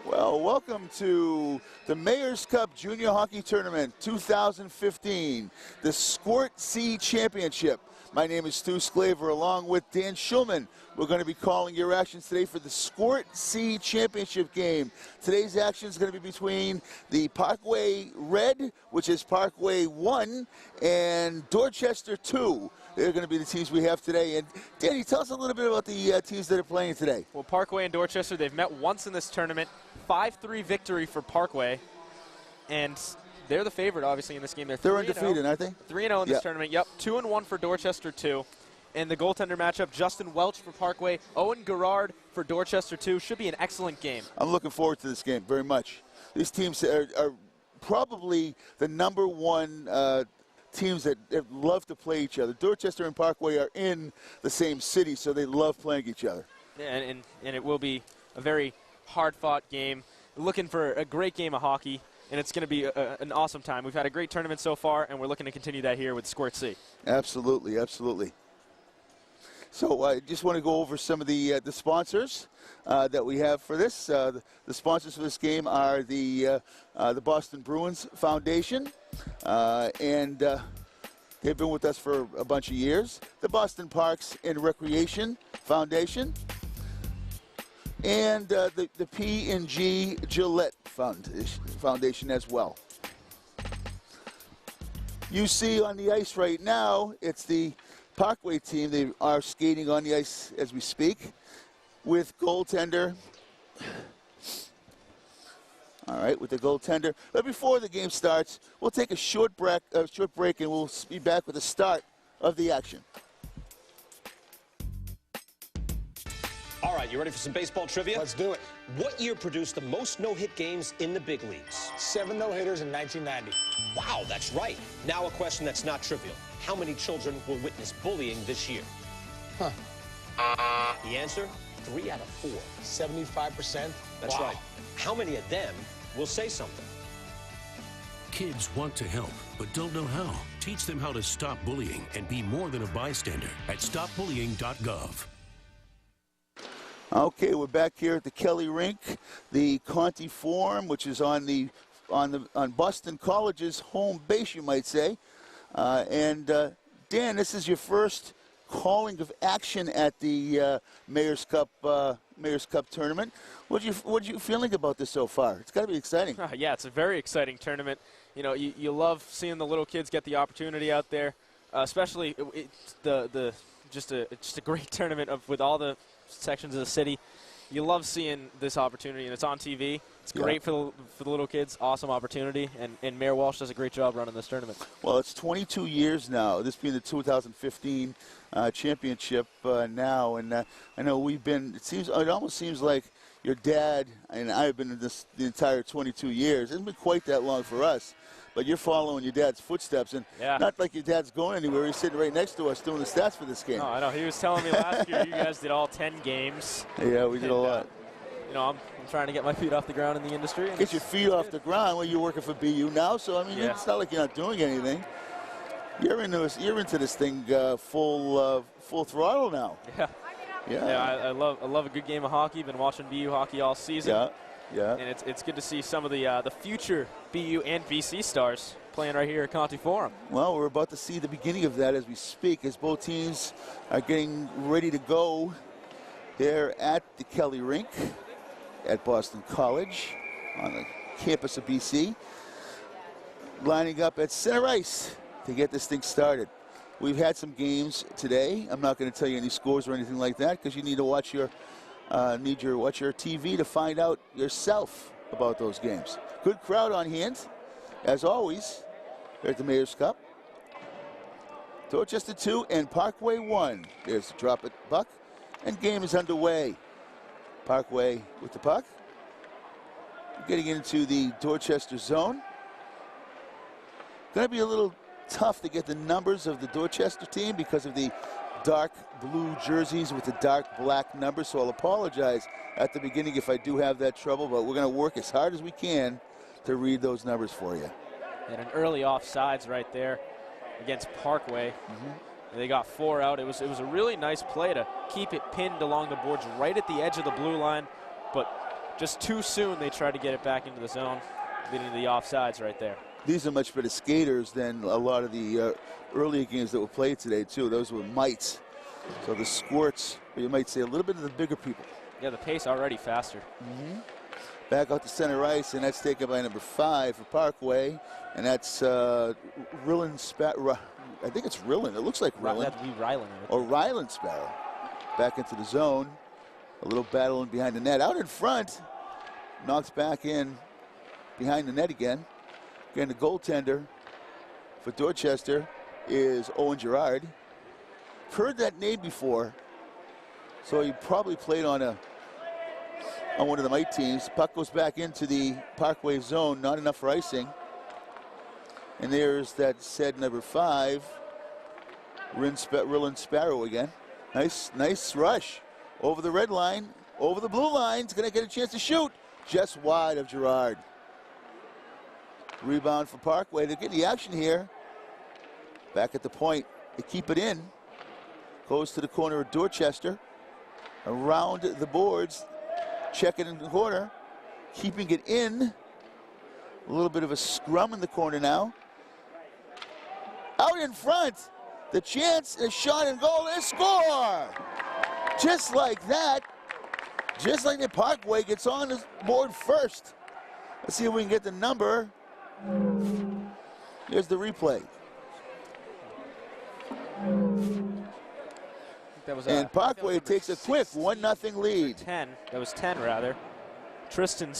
Well, welcome to the Mayor's Cup Junior Hockey Tournament 2015, the Squirt C Championship. My name is Stu Sclaver, along with Dan Schulman. We're going to be calling your actions today for the Squirt C Championship game. Today's action is going to be between the Parkway Red, which is Parkway 1, and Dorchester 2. They're going to be the teams we have today. And Danny, tell us a little bit about the teams that are playing today. Well, Parkway and Dorchester, they've met once in this tournament. 5-3 victory for Parkway. And they're the favorite, obviously, in this game. They're undefeated, aren't they? 3-0 in this tournament, yep. 2-1 for Dorchester 2. And the goaltender matchup, Justin Welch for Parkway, Owen Garrard for Dorchester 2. Should be an excellent game. I'm looking forward to this game very much. These teams are probably the number one teams that love to play each other. Dorchester and Parkway are in the same city, so they love playing each other. Yeah, and it will be a very hard-fought game. Looking for a great game of hockey, and it's going to be an awesome time. We've had a great tournament so far, and we're looking to continue that here with Squirt C. Absolutely, absolutely. So I just want to go over some of the sponsors that we have for this. The sponsors for this game are the Boston Bruins Foundation, and they've been with us for a bunch of years. The Boston Parks and Recreation Foundation, and the P&G Gillette Foundation as well. You see on the ice right now, it's the Parkway team. They are skating on the ice as we speak with goaltender. All right, with the goaltender. But before the game starts, we'll take a short break, and we'll be back with the start of the action. All right, you ready for some baseball trivia? Let's do it. What year produced the most no-hit games in the big leagues? 7 no-hitters in 1990. Wow, that's right. Now a question that's not trivial. How many children will witness bullying this year? Huh. The answer? 3 out of 4. 75%? That's Wow. right. How many of them will say something? Kids want to help, but don't know how. Teach them how to stop bullying and be more than a bystander at stopbullying.gov. Okay, we're back here at the Kelly Rink, the Conti Forum, which is on Boston College's home base, you might say. Dan, this is your first calling of action at the Mayor's Cup tournament. What you feeling about this so far? It's got to be exciting. Yeah, it's a very exciting tournament. You know, you love seeing the little kids get the opportunity out there, especially just a great tournament with all the sections of the city. You love seeing this opportunity, and it's on TV. It's great for the little kids. Awesome opportunity, and Mayor Walsh does a great job running this tournament. Well, it's 22 years now, this being the 2015 championship now, and I know it almost seems like your dad and I have been in this the entire 22 years. It hasn't been quite that long for us, but you're following your dad's footsteps, and not like your dad's going anywhere. He's sitting right next to us doing the stats for this game. No, I know. He was telling me last year you guys did all 10 games. Yeah, we did a lot. You know, I'm trying to get my feet off the ground in the industry. Get your feet off the ground. Well, you're working for BU now, so I mean, it's not like you're not doing anything. You're into this thing full throttle now. Yeah, I love a good game of hockey. Been watching BU hockey all season. Yeah. And it's good to see some of the future BU and BC stars playing right here at Conti Forum. Well, we're about to see the beginning of that as we speak, as both teams are getting ready to go there at the Kelly Rink at Boston College on the campus of BC, lining up at center ice to get this thing started. We've had some games today. I'm not going to tell you any scores or anything like that because you need to watch your TV to find out yourself about those games. Good crowd on hand, as always, here at the Mayor's Cup. Dorchester 2 and Parkway 1. There's the drop it puck, and game is underway. Parkway with the puck. getting into the Dorchester zone. Going to be a little tough to get the numbers of the Dorchester team because of the dark blue jerseys with the dark black numbers, so I'll apologize at the beginning if I do have that trouble, but we're going to work as hard as we can to read those numbers for you. And an early offsides right there against Parkway. They got 4 out. It was a really nice play to keep it pinned along the boards right at the edge of the blue line, but just too soon they tried to get it back into the zone, leading to the offsides right there. These are much better skaters than a lot of the earlier games that were played today, too. Those were mites. So the Squirts, you might say a little bit of the bigger people. Yeah, the pace already faster. Back out to center ice, and that's taken by number 5 for Parkway. And that's Rylan Sparrow. I think it's Rylan. It looks like Rylan. That'd be Rylan. Or Rylan Sparrow. Back into the zone. A little battling behind the net. Out in front. Knocks back in behind the net again. Again, the goaltender for Dorchester is Owen Gerard. Heard that name before, so he probably played on one of the mite teams. Puck goes back into the Parkway zone, not enough for icing. And there's that said number 5, Rylan Sparrow again. Nice rush over the red line, over the blue line. He's going to get a chance to shoot just wide of Gerard. Rebound for Parkway. They're getting the action here. Back at the point. They keep it in. Goes to the corner of Dorchester. Around the boards. Check it in the corner. Keeping it in. A little bit of a scrum in the corner now. Out in front. The chance, a shot and goal, and score! Just like that. Just like the Parkway gets on the board first. Let's see if we can get the number. Here's the replay. And Parkway takes a quick 1-0 lead. 10. That was 10 rather. Tristan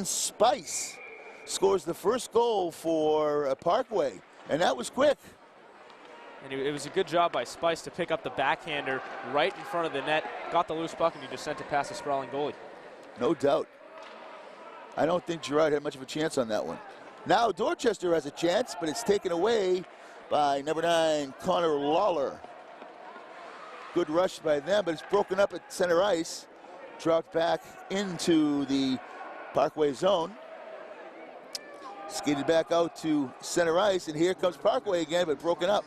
Spice scores the first goal for Parkway, and that was quick. And it was a good job by Spice to pick up the backhander right in front of the net. Got the loose puck and he just sent it past the sprawling goalie. No doubt. I don't think Gerard had much of a chance on that one. Now Dorchester has a chance, but it's taken away by number 9, Connor Lawler. Good rush by them, but it's broken up at center ice. Dropped back into the Parkway zone. Skated back out to center ice, and here comes Parkway again, but broken up.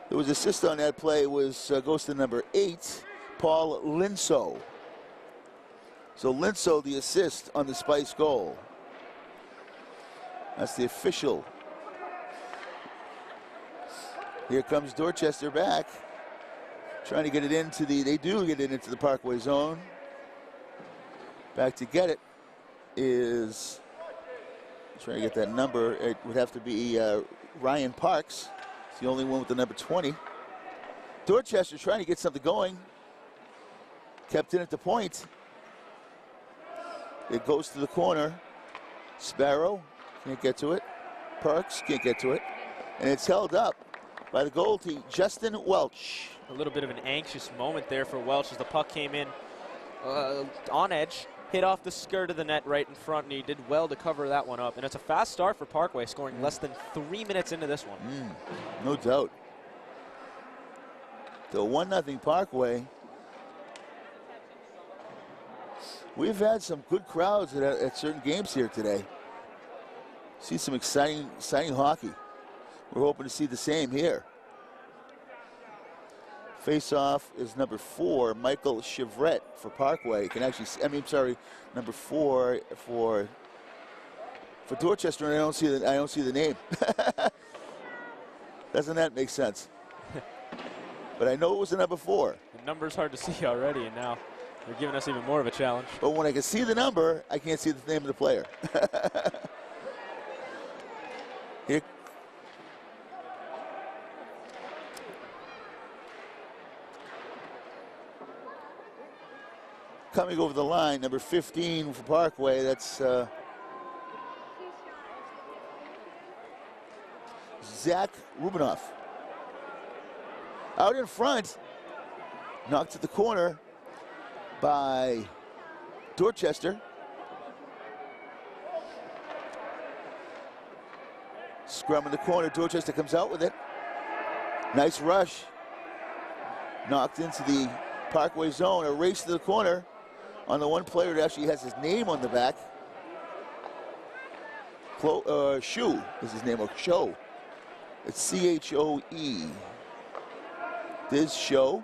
There was assist on that play, goes to number 8, Paul Linso. So Linso, the assist on the Spice goal. That's the official. Here comes Dorchester back. Trying to get it into they do get it into the Parkway zone. Back to get it is, trying to get that number, it would have to be Ryan Parks. It's the only one with the number 20. Dorchester trying to get something going. Kept in at the point. It goes to the corner. Sparrow can't get to it. Parks can't get to it. And it's held up by the goalie, Justin Welch. A little bit of an anxious moment there for Welch as the puck came in on edge, hit off the skirt of the net right in front, and he did well to cover that one up. And it's a fast start for Parkway, scoring less than 3 minutes into this one. No doubt. The 1-0 Parkway. We've had some good crowds at certain games here today. See some exciting hockey. We're hoping to see the same here. Face-off is number 4, Michael Chevret for Parkway. You can actually see, number 4 for Dorchester, and I don't see the name. Doesn't that make sense? But I know it was the number 4. The number's hard to see already, and now they're giving us even more of a challenge. But when I can see the number, I can't see the name of the player. Here. Coming over the line, number 15 for Parkway, that's Zach Rubinoff. Out in front, knocked to the corner. by Dorchester. Scrum in the corner. Dorchester comes out with it. Nice rush. Knocked into the Parkway zone. A race to the corner on the one player that actually has his name on the back. Shoe is his name, or Show. It's C-H-O-E. This Show.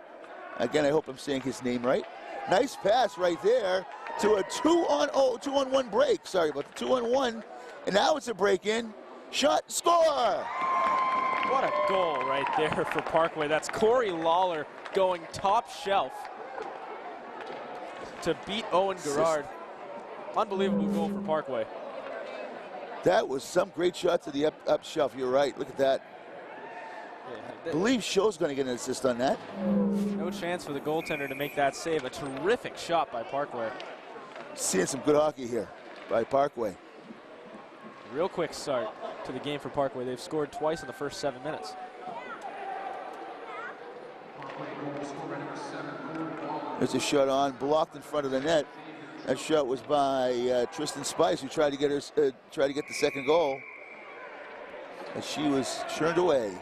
Again, I hope I'm saying his name right. Nice pass right there to a 2-on-1 break. Sorry about the 2-on-1. And now it's a break-in. Shot, score! What a goal right there for Parkway. That's Corey Lawler going top shelf to beat Owen Gerard. Unbelievable goal for Parkway. That was some great shot to the up shelf. You're right. Look at that. I believe Show's going to get an assist on that. No chance for the goaltender to make that save. A terrific shot by Parkway. Seeing some good hockey here by Parkway. Real quick start to the game for Parkway. They've scored twice in the first 7 minutes. There's a shot on, blocked in front of the net. That shot was by Tristan Spice, who tried to get the second goal, and she was turned away.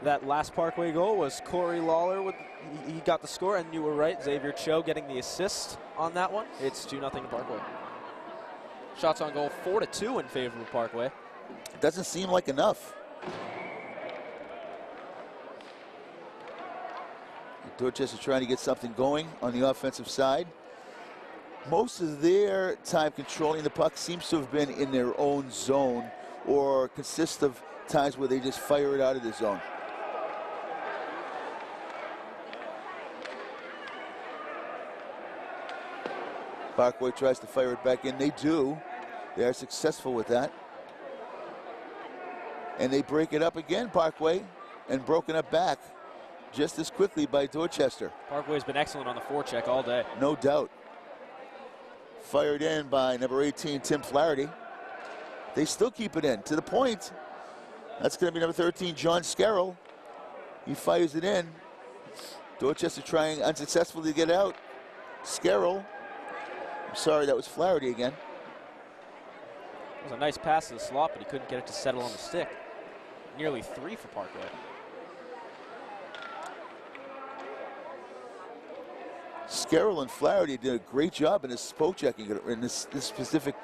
That last Parkway goal was Corey Lawler. He got the score, and you were right. Xavier Cho getting the assist on that one. It's 2-0 to Parkway. Shots on goal 4-2 in favor of Parkway. It doesn't seem like enough. Dorchester trying to get something going on the offensive side. Most of their time controlling the puck seems to have been in their own zone, or consists of times where they just fire it out of the zone. Parkway tries to fire it back in. They do. They are successful with that. And they break it up again, Parkway, and broken up back just as quickly by Dorchester. Parkway's been excellent on the forecheck all day. No doubt. Fired in by number 18, Tim Flaherty. They still keep it in to the point. That's going to be number 13, John Scarroll. He fires it in. Dorchester trying unsuccessfully to get out. Scarroll. I'm sorry, that was Flaherty again. It was a nice pass to the slot, but he couldn't get it to settle on the stick. Nearly 3 for Parkway. Scarroll and Flaherty did a great job in this poke checking in this specific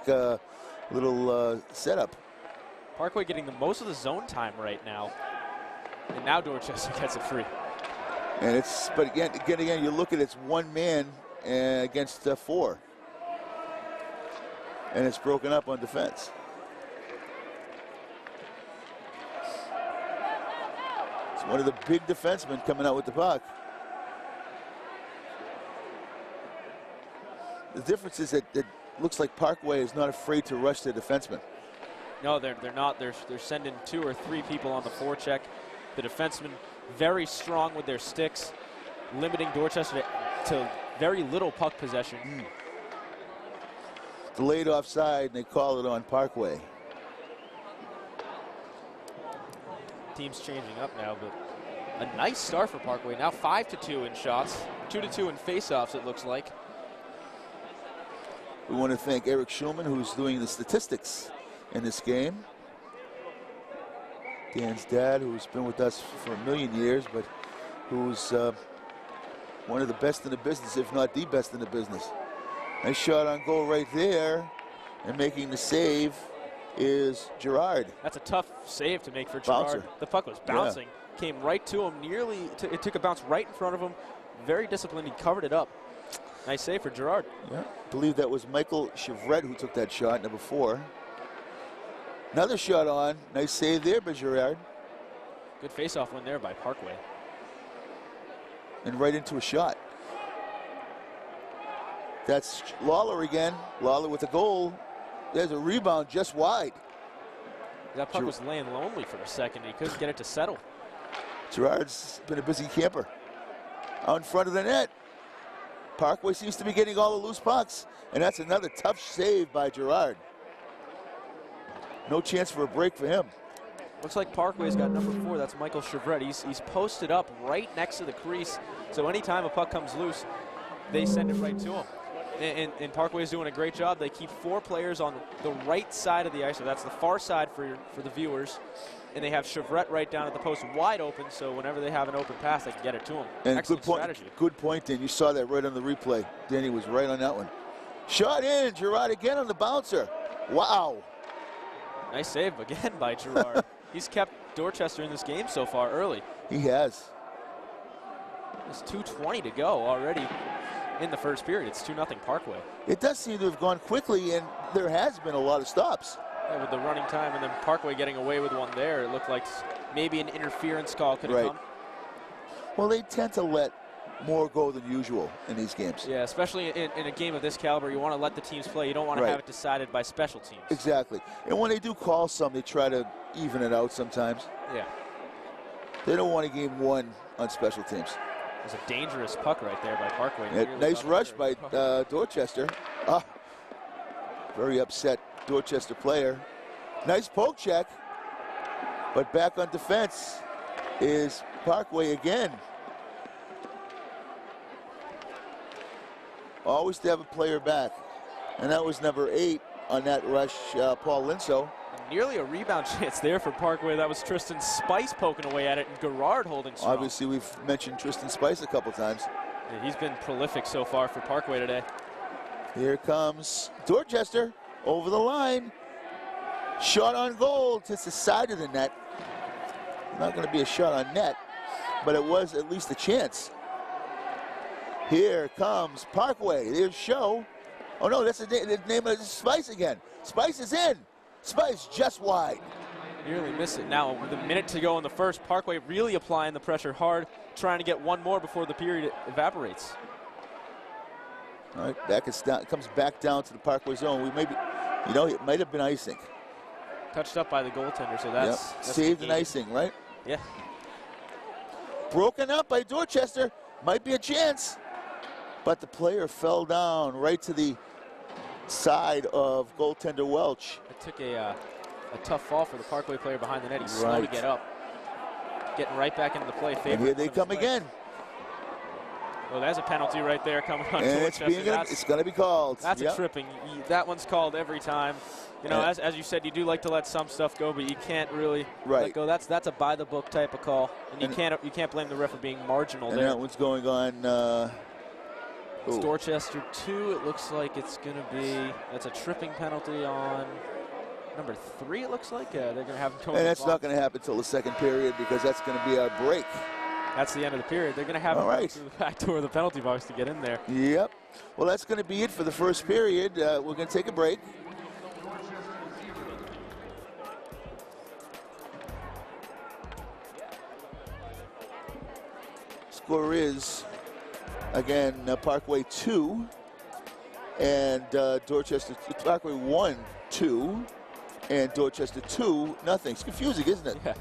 little setup. Parkway getting the most of the zone time right now, and now Dorchester gets it free. And it's, but again, you look at it's one man against 4, and it's broken up on defense. It's one of the big defensemen coming out with the puck. The difference is that it looks like Parkway is not afraid to rush the defenseman. No, they're not. They're sending 2 or 3 people on the forecheck. The defensemen very strong with their sticks, limiting Dorchester to very little puck possession. Delayed offside, and they call it on Parkway. Team's changing up now, but a nice start for Parkway. Now 5-2 in shots, 2-2 in faceoffs, it looks like. We want to thank Eric Schulman, who's doing the statistics in this game. Dan's dad, who's been with us for a million years, but who's one of the best in the business, if not the best in the business. Nice shot on goal right there, and making the save is Gerard. That's a tough save to make for Gerard. Bouncer. The puck was bouncing, came right to him, it took a bounce right in front of him. Very disciplined, he covered it up. Nice save for Gerard. Yeah, I believe that was Michael Chevret who took that shot, number 4. Another shot on, nice save there by Gerard. Good face-off win there by Parkway. And right into a shot. That's Lawler again. Lawler with a goal. There's a rebound just wide. That puck was laying lonely for a second. He couldn't get it to settle. Gerard's been a busy camper. Out in front of the net. Parkway seems to be getting all the loose pucks. And that's another tough save by Gerard. No chance for a break for him. Looks like Parkway's got number 4. That's Michael Chevret. He's posted up right next to the crease. So anytime a puck comes loose, they send it right to him. And Parkway's doing a great job. They keep 4 players on the right side of the ice, so that's the far side for the viewers. And they have Chevret right down at the post wide open, so whenever they have an open pass, they can get it to him. And excellent strategy. Good point, Dan. You saw that right on the replay. Danny was right on that one. Shot in. Gerard again on the bouncer. Wow. Nice save again by Gerard. He's kept Dorchester in this game so far early. He has. There's 2:20 to go already in the first period. It's 2-0 Parkway. It does seem to have gone quickly, and there has been a lot of stops. Yeah, with the running time and then Parkway getting away with one there, it looked like maybe an interference call could have come. Well, they tend to let more go than usual in these games. Yeah, especially in a game of this caliber, you want to let the teams play. You don't want to have it decided by special teams. Exactly. And when they do call some, they try to even it out sometimes. Yeah. They don't want a game won on special teams. It was a dangerous puck right there by Parkway. Really nice rush by Dorchester. Very upset Dorchester player. Nice poke check. But back on defense is Parkway again. Always to have a player back. And that was number 8 on that rush, Paul Linso. Nearly a rebound chance there for Parkway. That was Tristan Spice poking away at it and Gerard holding strong. Obviously, we've mentioned Tristan Spice a couple times. Yeah, he's been prolific so far for Parkway today. Here comes Dorchester over the line. Shot on goal to the side of the net. Not going to be a shot on net, but it was at least a chance. Here comes Parkway. There's Show. Oh no, that's the name of Spice again. Spice is in. Spice just wide. Nearly missed it. Now with a minute to go in the first, Parkway really applying the pressure hard, trying to get one more before the period evaporates. All right, comes back down to the Parkway zone. We maybe, it might have been icing. Touched up by the goaltender, so that's saved an icing, right? Yeah. Broken up by Dorchester. Might be a chance. But the player fell down right to the side of goaltender Welch. It took a tough fall for the Parkway player behind the net. He's slow to get up. Getting right back into the play. And here they come again. Well, there's a penalty right there coming on Dorchester. It's going to be called. That's a tripping. That one's called every time. You know, as you said, you do like to let some stuff go, but you can't really let go. That's a by the book type of call, and you can't blame the ref for being marginal there. And that one's going on. It's Dorchester 2. It looks like it's going to be. That's a tripping penalty on number 3. It looks like they're going to have him go. And that's not going to happen until the second period because that's going to be our break. That's the end of the period. They're going to have him go through the back door of the penalty box to get in there. Yep. Well, that's going to be it for the first period. We're going to take a break. Score is, again, Parkway 2 and Dorchester, Parkway 1-2 and Dorchester 2-0. It's confusing, isn't it? Yeah.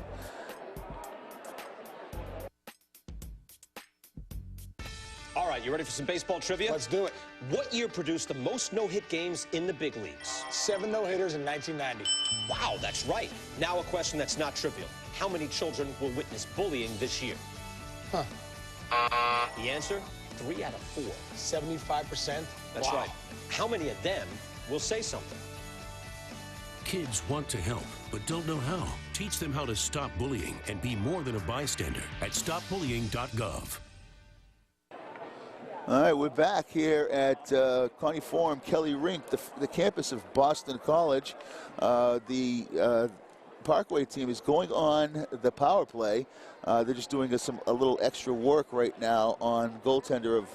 All right, you ready for some baseball trivia? Let's do it. What year produced the most no-hit games in the big leagues? 7 no-hitters in 1990. Wow, that's right. Now a question that's not trivial. How many children will witness bullying this year? Huh. The answer, 3 out of 4. 75%? That's right. How many of them will say something? Kids want to help, but don't know how. Teach them how to stop bullying and be more than a bystander at stopbullying.gov. All right, we're back here at Connie Forum, Kelly Rink, the campus of Boston College. The Parkway team is going on the power play. They're just doing a little extra work right now on goaltender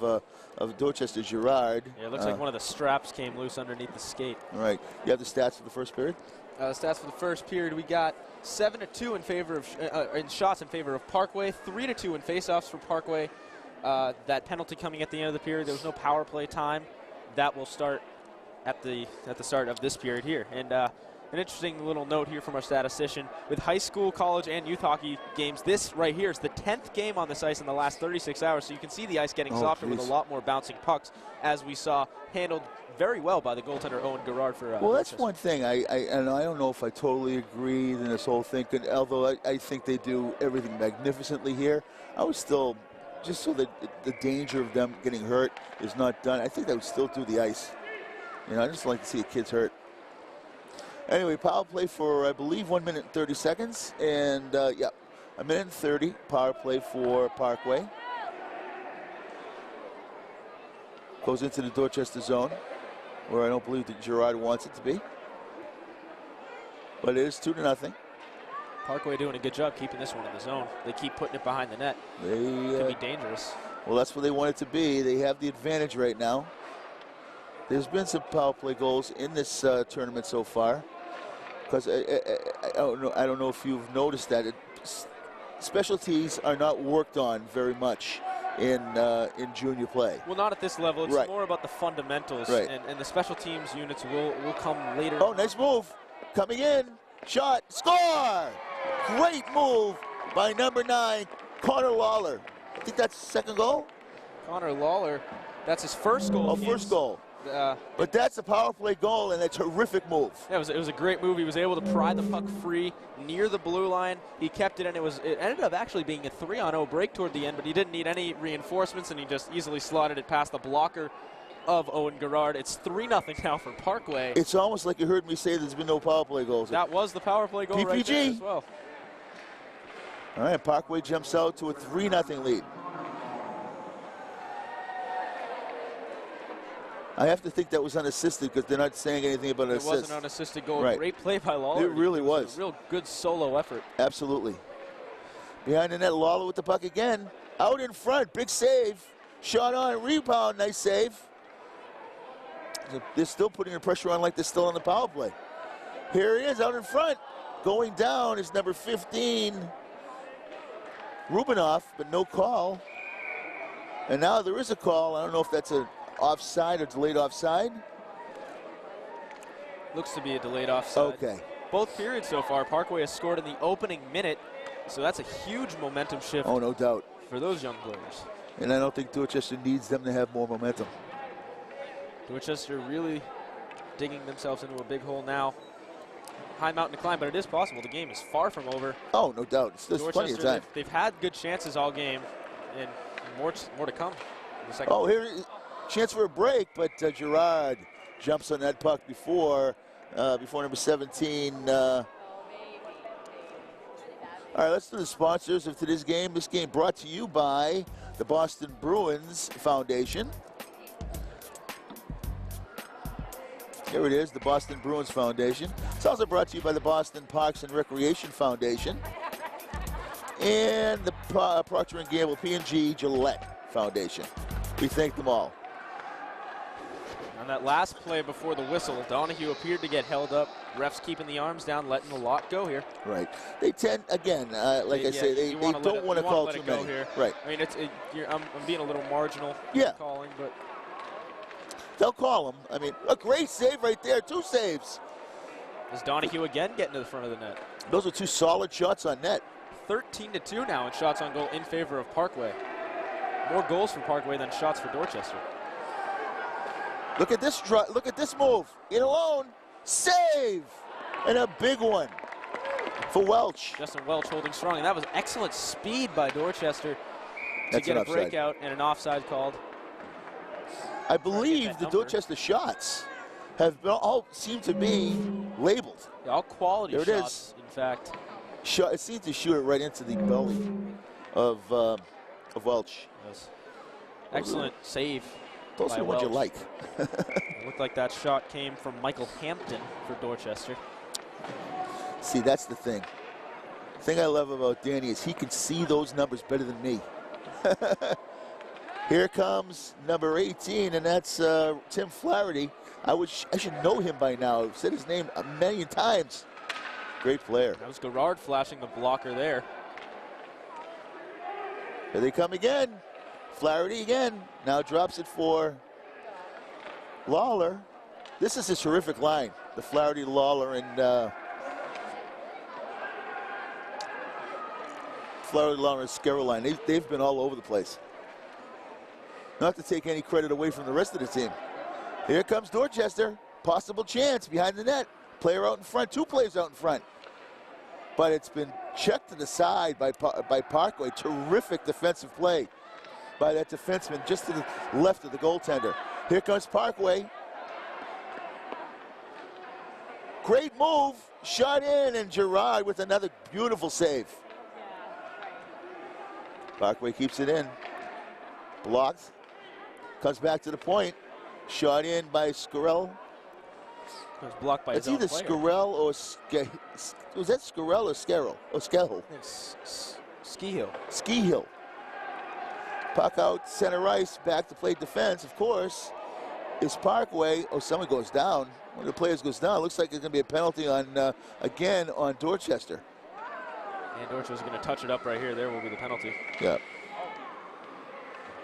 of Dorchester, Girard. Yeah, it looks like one of the straps came loose underneath the skate. All right. You have the stats for the first period? The stats for the first period, we got 7-2 in favor of in shots in favor of Parkway, 3-2 in faceoffs for Parkway. That penalty coming at the end of the period, there was no power play time. That will start at the start of this period here. And an interesting little note here from our statistician. With high school, college, and youth hockey games, this right here is the 10th game on this ice in the last 36 hours. So you can see the ice getting softer with a lot more bouncing pucks, as we saw handled very well by the goaltender Owen Gerard for well, that's one thing. I don't know if I totally agree in this whole thing, although I think they do everything magnificently here. I was still just so that the danger of them getting hurt is not done, I think they would still do the ice. You know, I just like to see the kids hurt. Anyway, power play for, I believe, 1 minute and 30 seconds. And, yeah, 1 minute and 30 power play for Parkway. Goes into the Dorchester zone, where I don't believe that Gerard wants it to be. But it is 2-0. Parkway doing a good job keeping this one in the zone. They keep putting it behind the net. They could be dangerous. Well, that's what they want it to be. They have the advantage right now. There's been some power play goals in this tournament so far. Because I don't know if you've noticed that specialties are not worked on very much in junior play. Well, not at this level. It's right. more about the fundamentals. Right. And the special teams units will come later. Oh, nice move. Coming in. Shot. Score! Great move by number 9, Connor Lawler. I think that's second goal? Connor Lawler, that's his first goal. Oh, first goal. But that's a power play goal and a terrific move. Yeah, it was a great move. He was able to pry the puck free near the blue line. He kept it, and it ended up actually being a 3-on-0 break toward the end, but he didn't need any reinforcements, and he just easily slotted it past the blocker of Owen Garrard. It's 3-0 now for Parkway. It's almost like you heard me say there's been no power play goals. That was the power play goal PPG. right there as well. All right, Parkway jumps out to a 3-0 lead. I have to think that was unassisted because they're not saying anything about an assist. It was an unassisted goal. Right. Great play by Lawler. It really was. A real good solo effort. Absolutely. Behind the net, Lawler with the puck again. Out in front, big save. Shot on, rebound, nice save. They're still putting the pressure on like they're still on the power play. Here he is out in front. Going down is number 15, Rubinoff, but no call. And now there is a call. I don't know if that's a offside or delayed offside. Looks to be a delayed offside. Okay. Both periods so far, Parkway has scored in the opening minute, so that's a huge momentum shift. Oh, no doubt. For those young players. And I don't think Dorchester needs them to have more momentum. Dorchester really digging themselves into a big hole now. High mountain to climb, but it is possible. The game is far from over. Oh, no doubt. There's plenty of time. They've had good chances all game, and more to come in the second. Oh, here, chance for a break, but Gerard jumps on that puck before number 17. All right, let's do the sponsors of today's game. This game brought to you by the Boston Bruins Foundation. Here it is, the Boston Bruins Foundation. It's also brought to you by the Boston Parks and Recreation Foundation and the Procter & Gamble P&G Gillette Foundation. We thank them all. On that last play before the whistle, Donahue appeared to get held up. Refs keeping the arms down, letting the lot go here. Right. They tend, again, like I say, they don't want to call too many. Here. Right. I mean, I'm being a little marginal calling, but they'll call them. I mean, a great save right there. 2 saves. Is Donahue again getting to the front of the net? Those are 2 solid shots on net. 13-2 now in shots on goal in favor of Parkway. More goals for Parkway than shots for Dorchester. Look at this move. In alone. Save. And a big one for Welch. Justin Welch holding strong. And that was excellent speed by Dorchester to get a breakout and an offside called. I believe the Dorchester shots have all seem to be labeled. Yeah, all quality there shots, in fact. It seemed to shoot it right into the belly of Welch. Yes. Excellent save. Those are the ones you like. It looked like that shot came from Michael Hampton for Dorchester. See, that's the thing. The thing I love about Danny is he can see those numbers better than me. Here comes number 18, and that's Tim Flaherty. I should know him by now. I've said his name a million times. Great player. That was Garrard flashing the blocker there. Here they come again. Flaherty again. Now drops it for Lawler. This is a terrific line. The Flaherty, Lawler, and Flaherty, Lawler, and Scarrow line. They've been all over the place. Not to take any credit away from the rest of the team. Here comes Dorchester. Possible chance behind the net. Player out in front. 2 players out in front. But it's been checked to the side by Parkway. Terrific defensive play. by that defenseman just to the left of the goaltender. Here comes Parkway. Great move, shot in, and Gerard with another beautiful save. Parkway keeps it in. Blocked. Comes back to the point. Shot in by Squirrell. It was blocked by It's his own either player. Squirrell or was that Squirrell or Scarrow? Oh, Scarrow. It's Ski Hill. Ski Hill. Puck out center ice, back to play defense, of course, is Parkway. Oh, someone goes down. One of the players goes down. Looks like there's going to be a penalty on, again, on Dorchester. And Dorchester's going to touch it up right here. There will be the penalty. Yeah.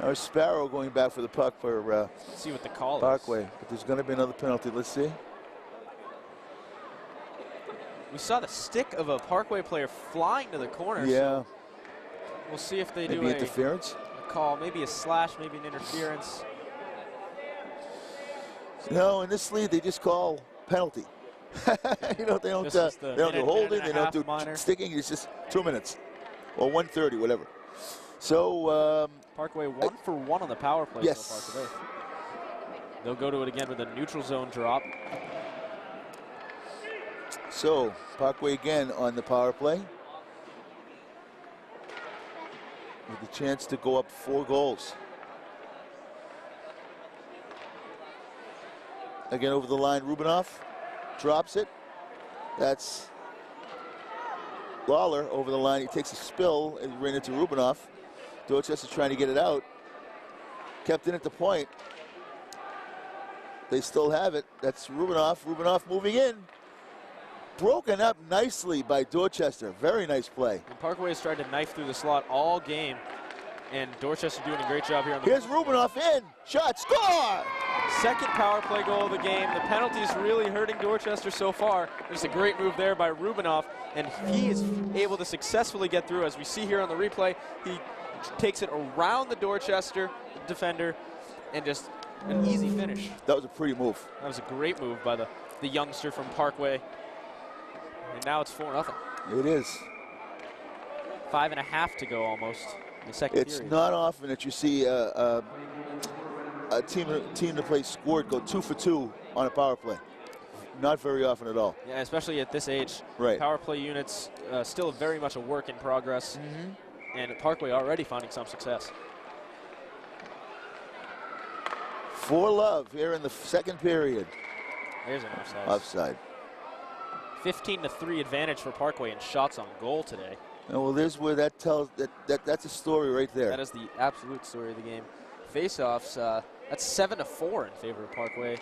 Now Sparrow going back for the puck for Let's see what the call Parkway. is. But there's going to be another penalty. Let's see. We saw the stick of a Parkway player flying to the corner. Yeah. So we'll see if they Maybe do interference. a call. Maybe a slash, maybe an interference. No, in this league they just call penalty. You know, they don't This is the they don't do minute holding, and they a don't half do minor. sticking. It's just 2 minutes or 1:30, whatever. So Parkway 1 for 1 on the power play yes. so far today. They'll go to it again with a neutral zone drop. So Parkway again on the power play with the chance to go up 4 goals. Again over the line, Rubinoff drops it. That's Lawler over the line. He takes a spill and ran into Rubinoff. Dorchester trying to get it out. Kept in at the point. They still have it. That's Rubinoff. Rubinoff moving in. Broken up nicely by Dorchester. Very nice play. And Parkway has tried to knife through the slot all game. And Dorchester doing a great job here on the Here's Rubinoff in. Shot, score! second power play goal of the game. The penalty is really hurting Dorchester so far. There's a great move there by Rubinoff, and he is able to successfully get through. As we see here on the replay, he takes it around the Dorchester defender and just an easy finish. That was a pretty move. That was a great move by the youngster from Parkway. And now it's 4-0. It is. 5.5 to go almost in the second It's period. not often that you see a team that plays Squirt go 2 for 2 on a power play. Not very often at all. Yeah, especially at this age. Right. Power play units still very much a work in progress. And at Parkway already finding some success. 4-love here in the second period. There's an offside. Offside. 15-3 advantage for Parkway in shots on goal today. And well, there's where that tells that's a story right there. That is the absolute story of the game. Face-offs, that's 7-4 in favor of Parkway.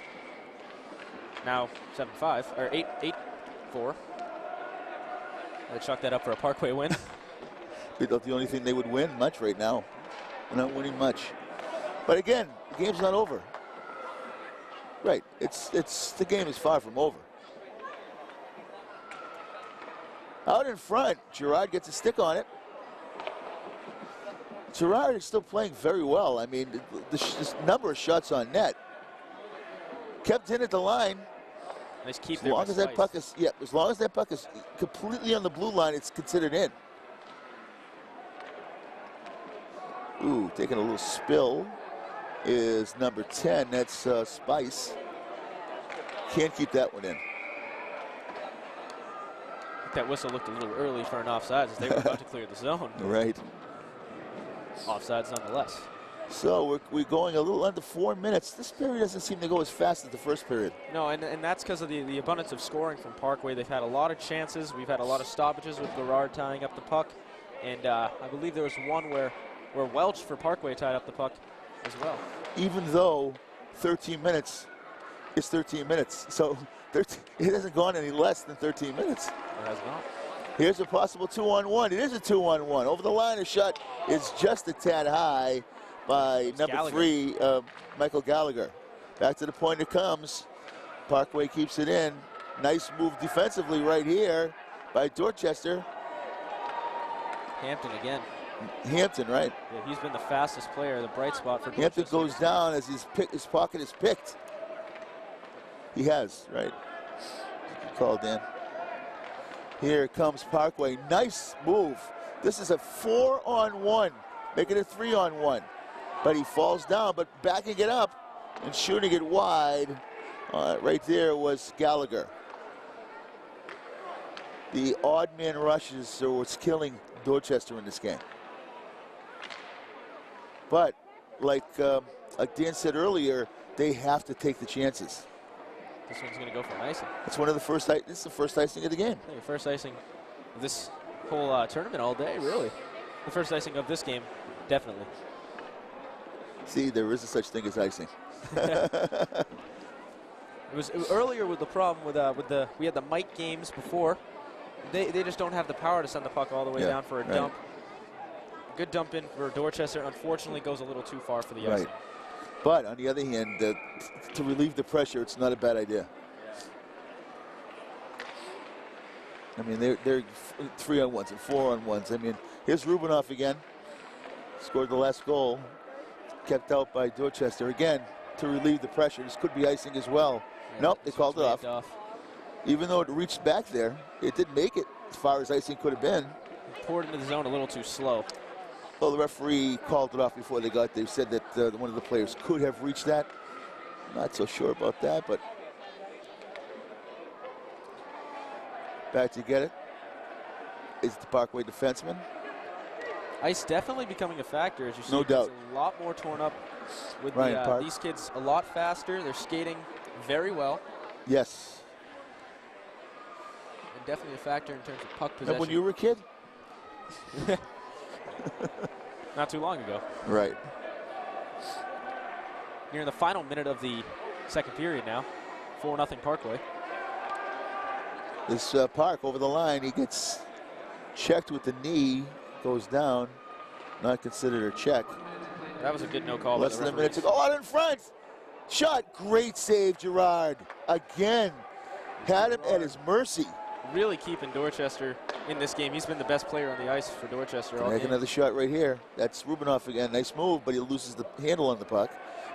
Now 7-5 or 8-4. I chalk that up for a Parkway win. The only thing they would win much right now. They're not winning much. But again, the game's not over. Right. It's the game is far from over. Out in front, Gerard gets a stick on it. Gerard is still playing very well. I mean, this number of shots on net. Kept in at the line. Nice keep As there. long as that puck is, as long as that puck is completely on the blue line, it's considered in. Ooh, taking a little spill is number 10. That's Spice. Can't keep that one in. That whistle looked a little early for an offside as they were about to clear the zone. Right. Offsides nonetheless. So we're going a little under 4 minutes. This period doesn't seem to go as fast as the first period. No, and that's because of the abundance of scoring from Parkway. They've had a lot of chances. We've had a lot of stoppages with Gerard tying up the puck. And I believe there was one where Welch for Parkway tied up the puck as well. Even though 13 minutes is 13 minutes. So it hasn't gone any less than 13 minutes. It has not. Here's a possible 2-on-1. It is a 2-on-1. Over the line, a shot is just a tad high by number Gallagher. 3, Michael Gallagher. Back to the point it comes. Parkway keeps it in. Nice move defensively right here by Dorchester. Hampton again. Hampton, right? Yeah, he's been the fastest player, the bright spot for Hampton Dorchester. goes down as his pocket is picked. He has, right? Good call, Dan. Here comes Parkway. Nice move. This is a 4-on-1, making it 3-on-1. but he falls down, but backing it up and shooting it wide. Right there was Gallagher. The odd man rushes are what's killing Dorchester in this game. But like Dan said earlier, they have to take the chances. This one's going to go for an icing. It's one of the first. This is the first icing of the game. I think first icing of this whole tournament all day, really. The first icing of this game, definitely. See, there is a such thing as icing. It was earlier with the problem with we had the Mike games before. They just don't have the power to send the puck all the way down for a dump. Good dump in for Dorchester. Unfortunately, goes a little too far for the icing. But on the other hand, to relieve the pressure, it's not a bad idea. I mean, they're 3-on-1s and 4-on-1s. I mean, here's Rubinoff again. Scored the last goal. Kept out by Dorchester again to relieve the pressure. This could be icing as well. Yeah, nope, they called it off. Even though it reached back there, it didn't make it as far as icing could have been. Poured into the zone a little too slow. Well, the referee called it off before they got there. He said that one of the players could have reached that. Not so sure about that, but back to get it is the Parkway defenseman. Ice definitely becoming a factor, as you see. No doubt. It's a lot more torn up with these kids. A lot faster. They're skating very well. Yes. And definitely a factor in terms of puck possession. Remember when you were a kid? Not too long ago. Right. Near the final minute of the second period now. 4-0 Parkway. This Park over the line, he gets checked with the knee, goes down, not considered a check. That was a good no call. Less than a minute to go. Oh, out in front. Shot. Great save, Gerard. Again. Had him at his mercy. Really keeping Dorchester in this game. He's been the best player on the ice for Dorchester all game. Another shot right here. That's Rubinoff again. Nice move, but he loses the handle on the puck.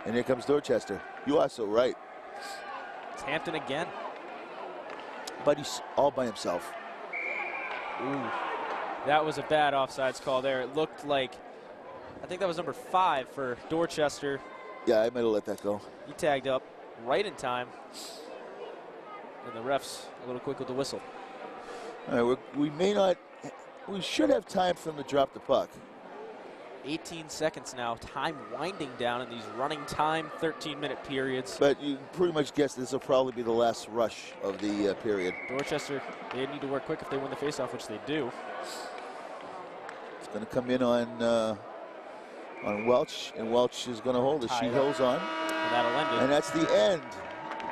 And here comes Dorchester. You are so right. It's Hampton again. But he's all by himself. Ooh. That was a bad offsides call there. It looked like, I think that was number 5 for Dorchester. Yeah, I might have let that go. He tagged up right in time. And the ref's a little quick with the whistle. All right, we should have time for him to drop the puck. 18 seconds now. Time winding down in these running time 13-minute periods. But you pretty much guess this will probably be the last rush of the period. Dorchester, they need to work quick if they win the faceoff, which they do. It's going to come in on Welch, and Welch is going to hold it. She holds on. And that'll end it. And that's the end.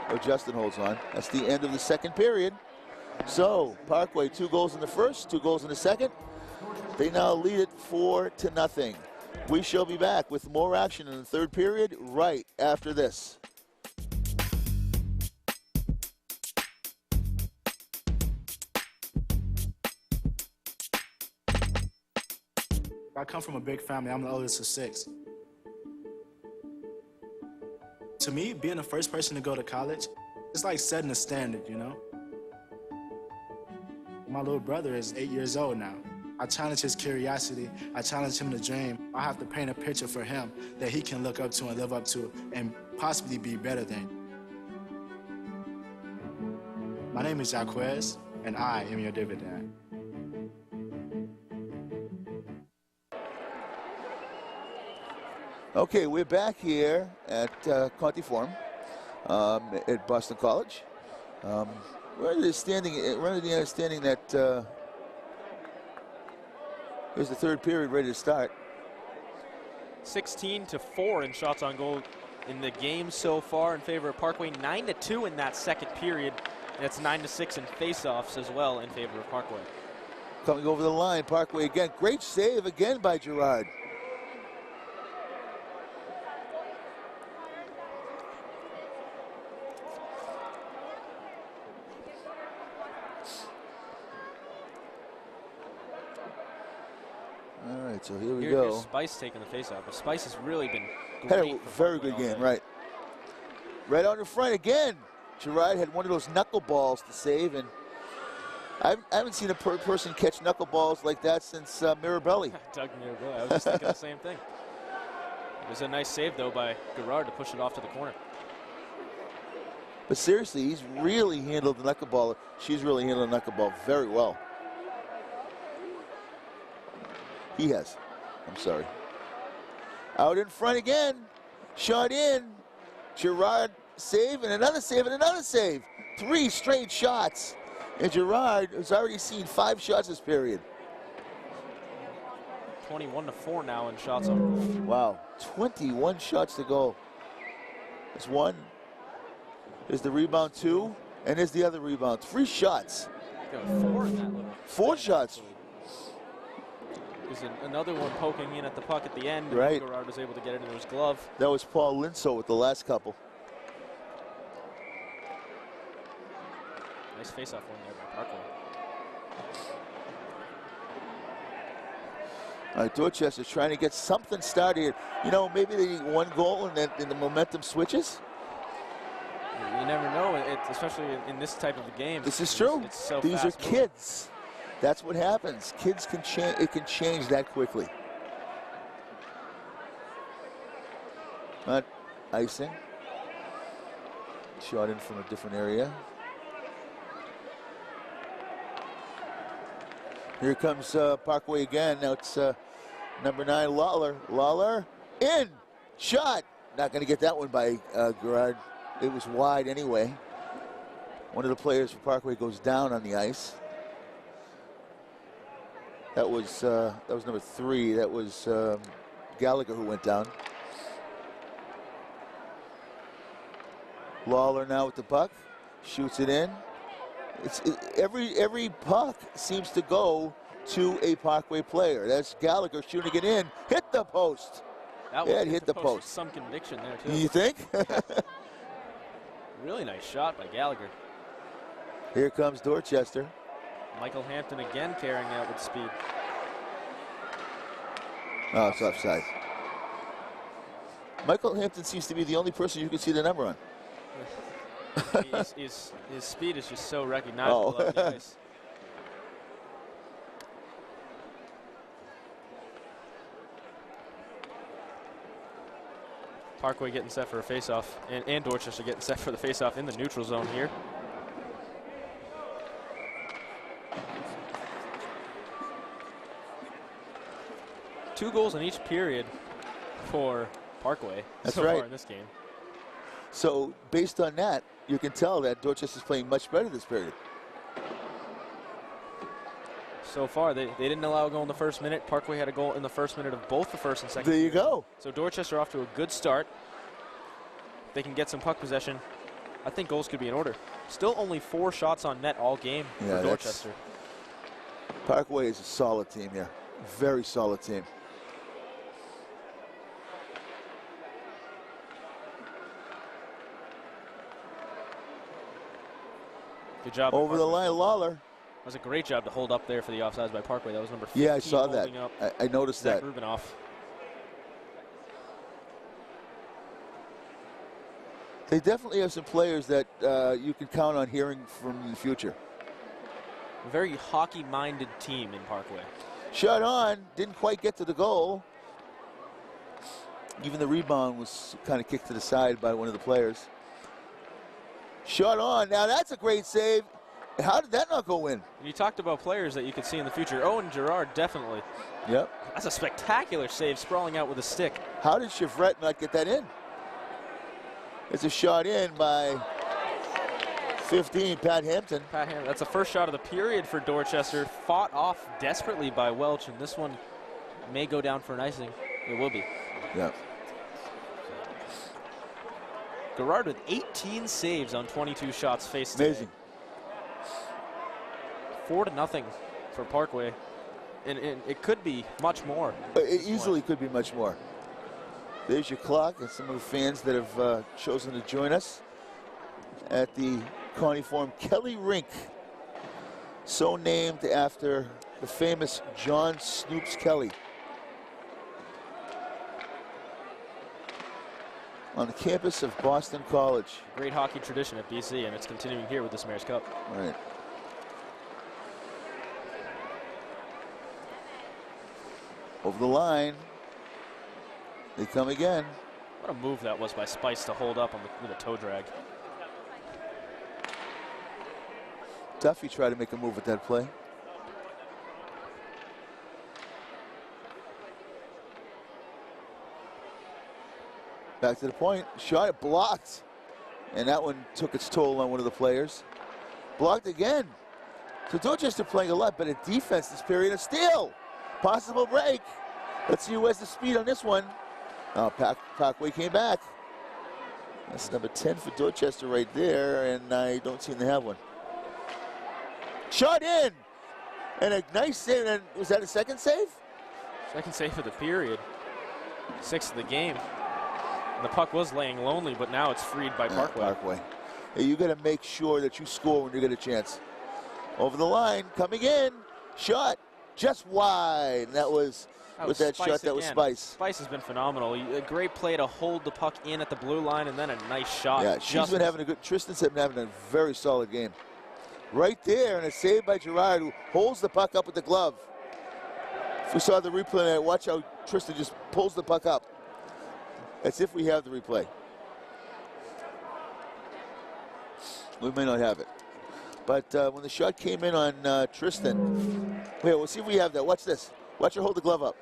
Oh, Justin holds on. That's the end of the second period. So, Parkway, 2 goals in the first, 2 goals in the second. They now lead it 4-0. We shall be back with more action in the third period right after this. I come from a big family. I'm the oldest of 6. To me, being the first person to go to college, it's like setting a standard, you know? My little brother is 8 years old now. I challenge his curiosity. I challenge him to dream. I have to paint a picture for him that he can look up to and live up to and possibly be better than. My name is Jaquez, and I am your dividend. Okay, we're back here at Conti Forum at Boston College. We're under the understanding that here's the third period ready to start. 16-4 in shots on goal in the game so far in favor of Parkway. 9-2 in that second period. And it's 9-6 in faceoffs as well in favor of Parkway. Coming over the line, Parkway again. Great save again by Gerard. All right, so here we go. Here's Spice taking the faceoff, but Spice has really been Had great. a very good game, right. Right out in front again. Gerard had one of those knuckleballs to save, and I haven't seen a person catch knuckleballs like that since Mirabelli. Doug Mirabelli, I was just thinking the same thing. It was a nice save, though, by Gerard to push it off to the corner. But seriously, he's really handled the knuckleball. She's really handled the knuckleball very well. He has. I'm sorry. Out in front again. Shot in. Gerard save and another save and another save. 3 straight shots. And Gerard has already seen 5 shots this period. 21-4 now in shots on goal. Wow, 21 shots to go. There's 1. There's the rebound, 2. And there's the other rebound. 3 shots. Got 4 in that little. 4 shots. There's another one poking in at the puck at the end. Right. Gerard was able to get it into his glove. That was Paul Linso with the last couple. Nice face-off one there by Parkway. All right, Dorchester trying to get something started. You know, maybe they need 1 goal and then the momentum switches. You never know, especially in this type of a game. This is true. It's so These are fast kids. That's what happens. Kids can change. It can change that quickly. Not icing. Shot in from a different area. Here comes Parkway again. Now it's number 9, Lawler. Lawler in. Shot. Not going to get that one by Gerard. It was wide anyway. One of the players for Parkway goes down on the ice. That was number 3. That was Gallagher who went down. Lawler now with the puck, shoots it in. Every puck seems to go to a Parkway player. That's Gallagher shooting it in. Hit the post. That yeah, it hit the post. With some conviction there too. You think? Really nice shot by Gallagher. Here comes Dorchester. Michael Hampton again carrying out with speed. Oh, it's offside. Michael Hampton seems to be the only person you can see the number on. His speed is just so recognizable up the ice. Parkway getting set for a face-off, and Dorchester getting set for the face-off in the neutral zone here. Two goals in each period for Parkway That's so right. far in this game. So based on that, you can tell that Dorchester's playing much better this period. So far, they didn't allow a goal in the first minute. Parkway had a goal in the first minute of both the first and second. There you go. So Dorchester off to a good start. They can get some puck possession. I think goals could be in order. Still only 4 shots on net all game for Dorchester. Parkway is a solid team here. Very solid team. Good job. Over the line, Lawler. That was a great job to hold up there for the offsides by Parkway. That was number 15. Yeah, I saw that. I noticed Zach that. Rubinoff. They definitely have some players that you can count on hearing from in the future. A very hockey-minded team in Parkway. Shot on, didn't quite get to the goal. Even the rebound was kind of kicked to the side by one of the players. Shot on, now that's a great save. How did that not go in? You talked about players that you could see in the future. Owen Gerard, definitely. Yep. That's a spectacular save, sprawling out with a stick. How did Chevrette not get that in? It's a shot in by 15, Pat Hampton. That's the first shot of the period for Dorchester. Fought off desperately by Welch, and this one may go down for an icing. It will be. Yeah. Gerard with 18 saves on 22 shots faced today. Amazing. 4-0 for Parkway, and it could be much more. It easily could be much more. There's your clock and some of the fans that have chosen to join us at the Connie Forum Kelly Rink, so named after the famous John Snoops Kelly. On the campus of Boston College. Great hockey tradition at BC, and it's continuing here with this Mayor's Cup. Right. Over the line. They come again. What a move that was by Spice to hold up on with a toe drag. Duffy tried to make a move with that play. Back to the point. Shot it blocked. And that one took its toll on one of the players. Blocked again. So Dorchester playing a lot better defense this period. A steal. Possible break. Let's see who has the speed on this one. Oh, Parkway came back. That's number 10 for Dorchester right there, and I don't seem to have one. Shot in! And a nice save. And was that a second save? Second save of the period. 6th of the game. And the puck was laying lonely, but now it's freed by Parkway. Parkway. Hey, you got to make sure that you score when you get a chance. Over the line, coming in. Shot just wide. And that was with that shot, that was Spice. Spice has been phenomenal. A great play to hold the puck in at the blue line, and then a nice shot. Yeah, she's been having a good, Tristan's been having a very solid game. Right there, and a save by Gerard, who holds the puck up with the glove. If we saw the replay, watch how Tristan just pulls the puck up. As if we have the replay. We may not have it. But when the shot came in on Tristan, wait, we'll see if we have that. Watch this. Watch her hold the glove up.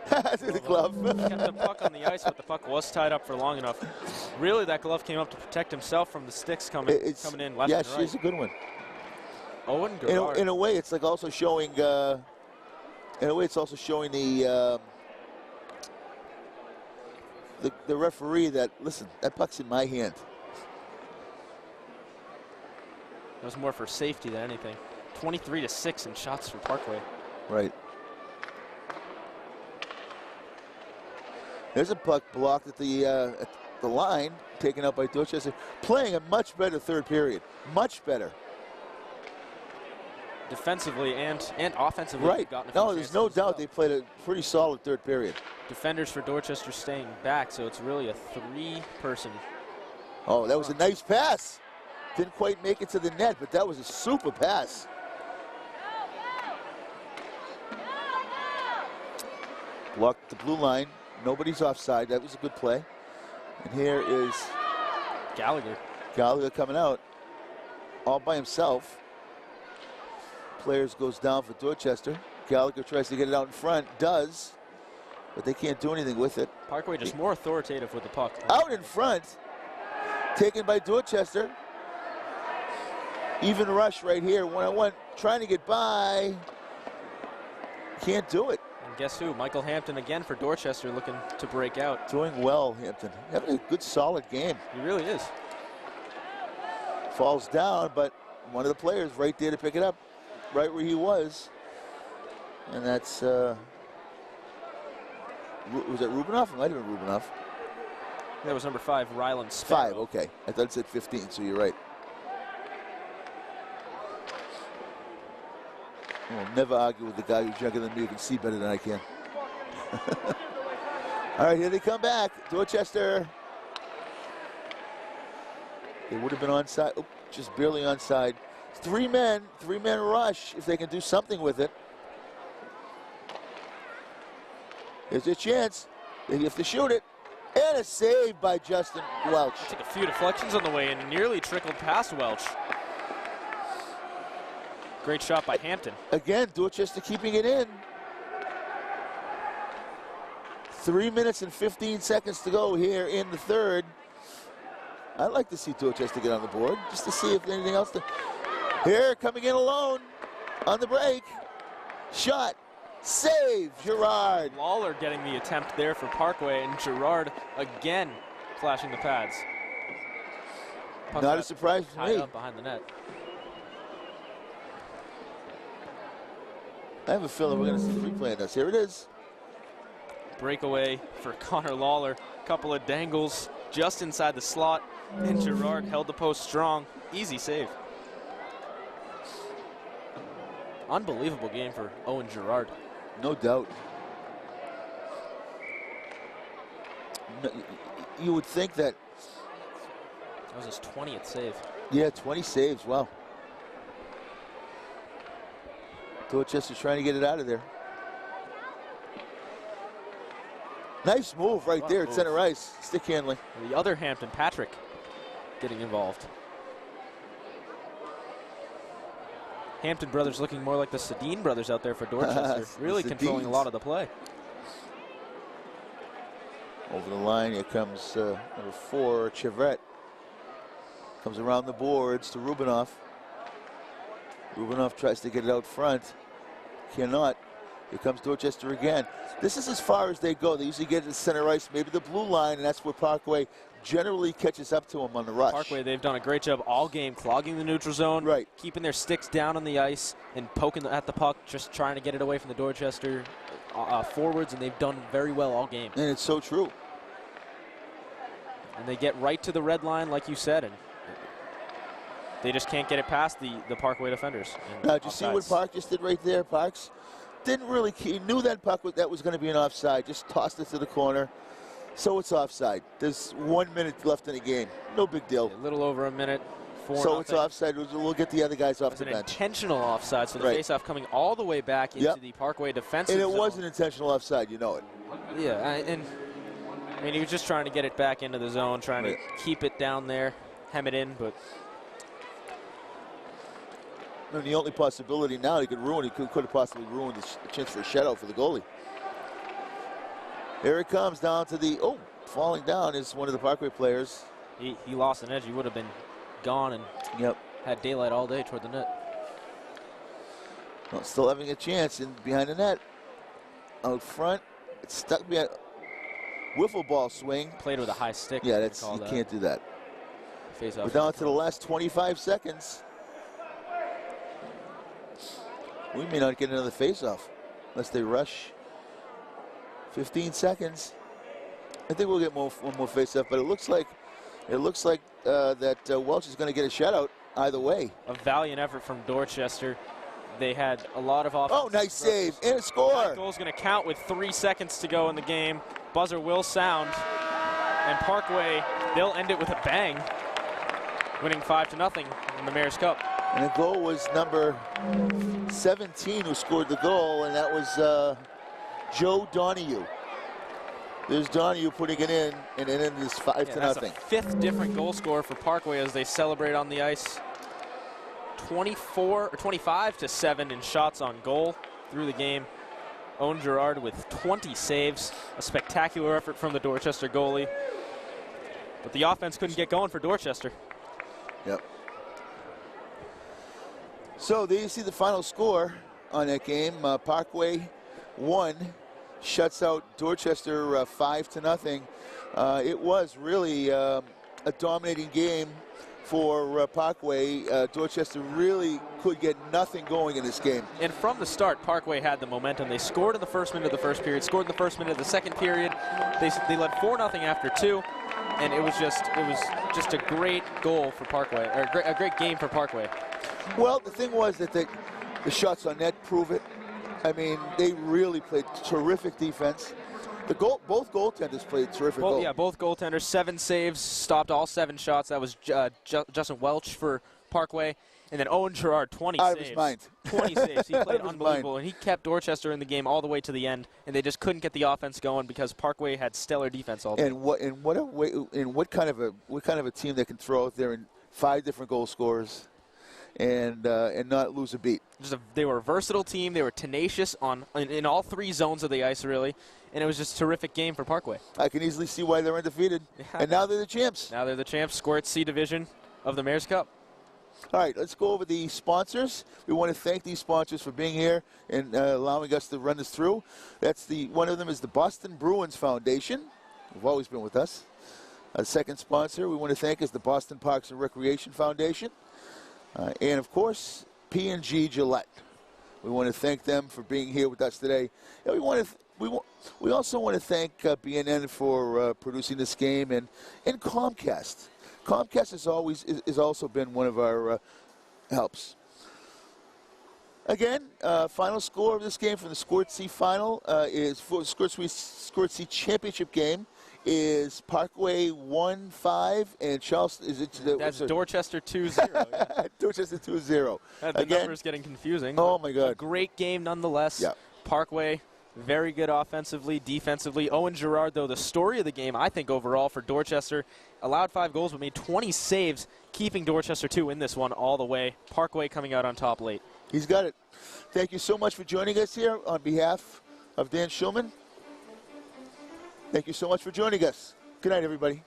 To the glove. Kept the puck on the ice, but the puck was tied up for long enough. Really, that glove came up to protect himself from the sticks coming in left and right. Yeah, she's a good one. Owen Gerard. In a way, it's like also showing. In a way, it's also showing the referee that, listen, that puck's in my hand. It was more for safety than anything. 23-6 in shots for Parkway. Right. There's a puck blocked at the line, taken out by Dorchester. Playing a much better third period. Much better. Defensively and offensively. Right. No, there's no doubt they played a pretty solid third period. Defenders for Dorchester staying back, so it's really a 3-person. Oh, that was a nice pass. Didn't quite make it to the net, but that was a super pass. Blocked the blue line. Nobody's offside. That was a good play. And here is Gallagher. Gallagher coming out all by himself. Players goes down for Dorchester. Gallagher tries to get it out in front. Does. But they can't do anything with it. Parkway just more authoritative with the puck. Out in front. Taken by Dorchester. Even rush right here. 1-on-1. Trying to get by. Can't do it. And guess who? Michael Hampton again for Dorchester, looking to break out. Doing well, Hampton. Having a good, solid game. He really is. Falls down, but one of the players right there to pick it up. Right where he was. And that's, was that Rubinoff? It might have been Rubinoff. That was number 5, Ryland Sparrow. 5, okay. I thought it said 15, so you're right. I'll never argue with the guy who's younger than me who can see better than I can. All right, here they come back. Dorchester. They would have been onside. Oh, just barely onside. 3-man rush if they can do something with it. There's a chance. They have to shoot it. And a save by Justin Welch. Took a few deflections on the way and nearly trickled past Welch. Great shot by Hampton. Again, Dorchester keeping it in. 3 minutes and 15 seconds to go here in the third. I'd like to see Dorchester get on the board just to see if anything else. Here, coming in alone on the break. Shot. Save, Gerard. Lawler getting the attempt there for Parkway, and Gerard again flashing the pads. Puck Not a surprise for tied me. up behind the net. I have a feeling we're going to see the replay of this. Here it is. Breakaway for Connor Lawler. Couple of dangles just inside the slot, and Gerard held the post strong. Easy save. Unbelievable game for Owen Gerard. No doubt. No, you would think that. That was his 20th save. Yeah, 20 saves. Wow. Dorchester trying to get it out of there. Nice move right there at center ice. Stick handling. The other Hampton, Patrick, getting involved. Hampton brothers looking more like the Sedin brothers out there for Dorchester. Really controlling a lot of the play. Over the line, here comes number 4, Chevret. Comes around the boards to Rubinoff. Rubinoff tries to get it out front. Cannot. Here comes Dorchester again. This is as far as they go. They usually get to the center ice, maybe the blue line, and that's where Parkway generally catches up to them on the rush. Parkway, they've done a great job all game clogging the neutral zone, right, keeping their sticks down on the ice and poking at the puck, just trying to get it away from the Dorchester forwards, and they've done very well all game. And it's so true. And they get right to the red line, like you said, and they just can't get it past the Parkway defenders. Now, did you see what Park just did right there? Parks didn't really, he knew that puck that was going to be an offside, just tossed it to the corner. So it's offside. There's 1 minute left in the game. No big deal. A little over a minute. So it's offside. We'll get the other guys off the bench. Intentional offside, so the faceoff coming all the way back into the Parkway defensive zone. And it was an intentional offside, you know it. Yeah, and I mean, he was just trying to get it back into the zone, trying to keep it down there, hem it in, but. And the only possibility now he could have possibly ruined the chance for a shutout for the goalie. Here it comes down to the, falling down is one of the Parkway players. He lost an edge. He would have been gone and had daylight all day toward the net. Well, still having a chance in behind the net. Out front, it's stuck behind. Wiffle ball swing. Played with a high stick. Yeah, you can't do that. Face off. We're down to the last 25 seconds. We may not get another face-off unless they rush. 15 seconds. I think we'll get one more face-off, but it looks like that Welch is going to get a shutout either way. A valiant effort from Dorchester. They had a lot of offense. Oh, nice save and a score. That goal's going to count with 3 seconds to go in the game. Buzzer will sound, and Parkway, they'll end it with a bang, winning 5-0 in the Mayor's Cup. And the goal was number 17 who scored the goal, and that was Joe Donahue. There's Donahue putting it in, and it is 5-0. That's a 5th different goal scorer for Parkway as they celebrate on the ice. 25-7 in shots on goal through the game. Owen Gerard with 20 saves. A spectacular effort from the Dorchester goalie. But the offense couldn't get going for Dorchester. Yep. So there you see the final score on that game. Parkway 1, shuts out Dorchester 5-0. It was really a dominating game for Parkway. Dorchester really could get nothing going in this game. And from the start, Parkway had the momentum. They scored in the first minute of the first period, scored in the first minute of the second period. They led 4-0 after 2, and it was just a great goal for Parkway, or a great game for Parkway. Well, the thing was that the shots on net prove it. I mean, they really played terrific defense. Both goaltenders played terrific. Yeah, both goaltenders, 7 saves, stopped all 7 shots. That was Justin Welch for Parkway. And then Owen Gerard, 20 saves. Out of his mind. 20 saves. He played unbelievable, and he kept Dorchester in the game all the way to the end. And they just couldn't get the offense going because Parkway had stellar defense all day. And what kind of a team that can throw out there in 5 different goal scorers and not lose a beat. They were a versatile team. They were tenacious in all 3 zones of the ice, really. And it was just a terrific game for Parkway. I can easily see why they're undefeated. And now they're the champs. Now they're the champs, Squirt C division of the Mayor's Cup. All right, let's go over the sponsors. We want to thank these sponsors for being here and allowing us to run this through. One of them is the Boston Bruins Foundation, who've always been with us. A second sponsor we want to thank is the Boston Parks and Recreation Foundation. And, of course, P&G Gillette. We want to thank them for being here with us today. And we also want to thank BNN for producing this game and Comcast. Comcast has also been one of our helps. Again, final score of this game from the Squirt C final is for Squirt C championship game is Parkway 1-5 and Charleston. That's Dorchester 2-0. Yeah. Dorchester 2-0. The number's getting confusing. Oh my God! A great game nonetheless. Yeah. Parkway Very good offensively, defensively. Owen Girard, though, the story of the game, I think, overall for Dorchester. Allowed 5 goals, but made 20 saves, keeping Dorchester 2 in this one all the way. Parkway coming out on top late. He's got it. Thank you so much for joining us here on behalf of Dan Shulman. Thank you so much for joining us. Good night, everybody.